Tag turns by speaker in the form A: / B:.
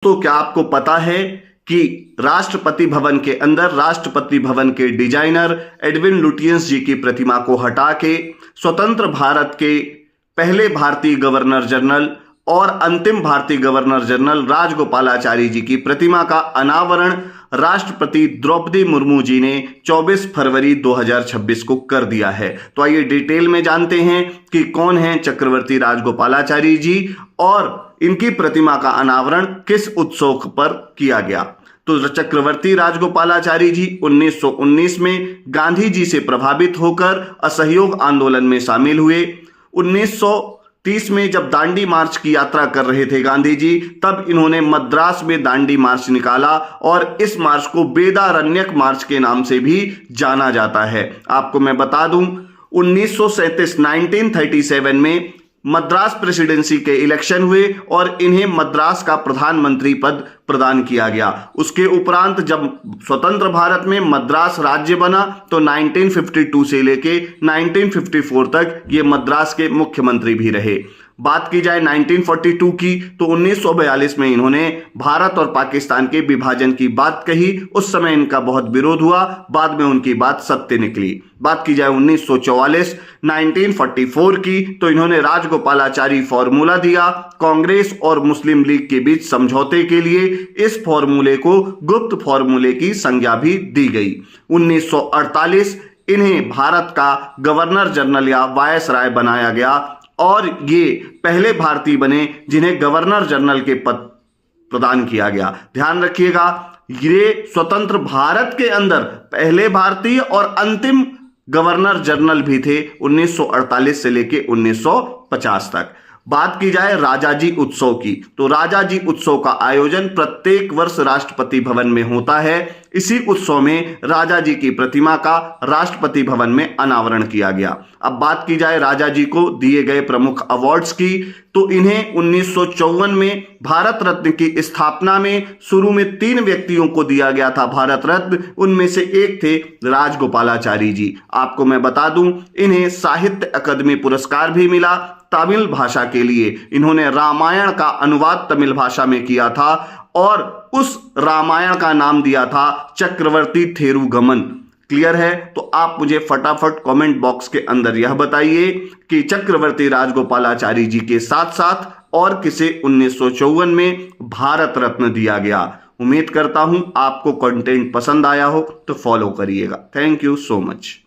A: तो क्या आपको पता है कि राष्ट्रपति भवन के अंदर राष्ट्रपति भवन के डिजाइनर एडविन लुटियंस जी की प्रतिमा को हटा के स्वतंत्र भारत के पहले भारतीय गवर्नर जनरल और अंतिम भारतीय गवर्नर जनरल राजगोपालाचारी जी की प्रतिमा का अनावरण राष्ट्रपति द्रौपदी मुर्मू जी ने 24 फरवरी 2026 को कर दिया है। तो आइए डिटेल में जानते हैं कि कौन है चक्रवर्ती राजगोपालाचारी जी और इनकी प्रतिमा का अनावरण किस उत्सव पर किया गया। तो चक्रवर्ती राजगोपालाचारी जी 1919 में गांधी जी से प्रभावित होकर असहयोग आंदोलन में शामिल हुए। 1930 में जब दांडी मार्च की यात्रा कर रहे थे गांधी जी, तब इन्होंने मद्रास में दांडी मार्च निकाला और इस मार्च को बेदारण्यक मार्च के नाम से भी जाना जाता है। आपको मैं बता दूं 1937 में मद्रास प्रेसिडेंसी के इलेक्शन हुए और इन्हें मद्रास का प्रधानमंत्री पद प्रदान किया गया। उसके उपरांत जब स्वतंत्र भारत में मद्रास राज्य बना तो 1952 से लेके 1954 तक ये मद्रास के मुख्यमंत्री भी रहे। बात की जाए 1942 की तो 1942 में इन्होंने भारत और पाकिस्तान के विभाजन की बात कही। उस समय इनका बहुत विरोध हुआ, बाद में उनकी बात सत्य निकली। बात की जाए 1944 की तो इन्होंने राजगोपालाचारी फॉर्मूला दिया कांग्रेस और मुस्लिम लीग के बीच समझौते के लिए। इस फॉर्मूले को गुप्त फॉर्मूले की संज्ञा भी दी गई। 1948 इन्हें भारत का गवर्नर जनरल या वायसराय बनाया गया और ये पहले भारतीय बने जिन्हें गवर्नर जनरल के पद प्रदान किया गया। ध्यान रखिएगा, ये स्वतंत्र भारत के अंदर पहले भारतीय और अंतिम गवर्नर जनरल भी थे 1948 से लेके 1950 तक। बात की जाए राजाजी उत्सव की तो राजाजी उत्सव का आयोजन प्रत्येक वर्ष राष्ट्रपति भवन में होता है। इसी उत्सव में राजाजी की प्रतिमा का राष्ट्रपति भवन में अनावरण किया गया। अब बात की जाए राजाजी को दिए गए प्रमुख अवार्ड्स की तो इन्हें 1954 में भारत रत्न की स्थापना में शुरू में 3 व्यक्तियों को दिया गया था भारत रत्न, उनमें से एक थे राजगोपालाचारी जी। आपको मैं बता दूं इन्हें साहित्य अकादमी पुरस्कार भी मिला। तमिल भाषा के लिए इन्होंने रामायण का अनुवाद तमिल भाषा में किया था और उस रामायण का नाम दिया था चक्रवर्ती थेरुगमन। क्लियर है? तो आप मुझे फटाफट कमेंट बॉक्स के अंदर यह बताइए कि चक्रवर्ती राजगोपालाचारी जी के साथ साथ और किसे 1954 में भारत रत्न दिया गया। उम्मीद करता हूं आपको कंटेंट पसंद आया हो तो फॉलो करिएगा। Thank you so much.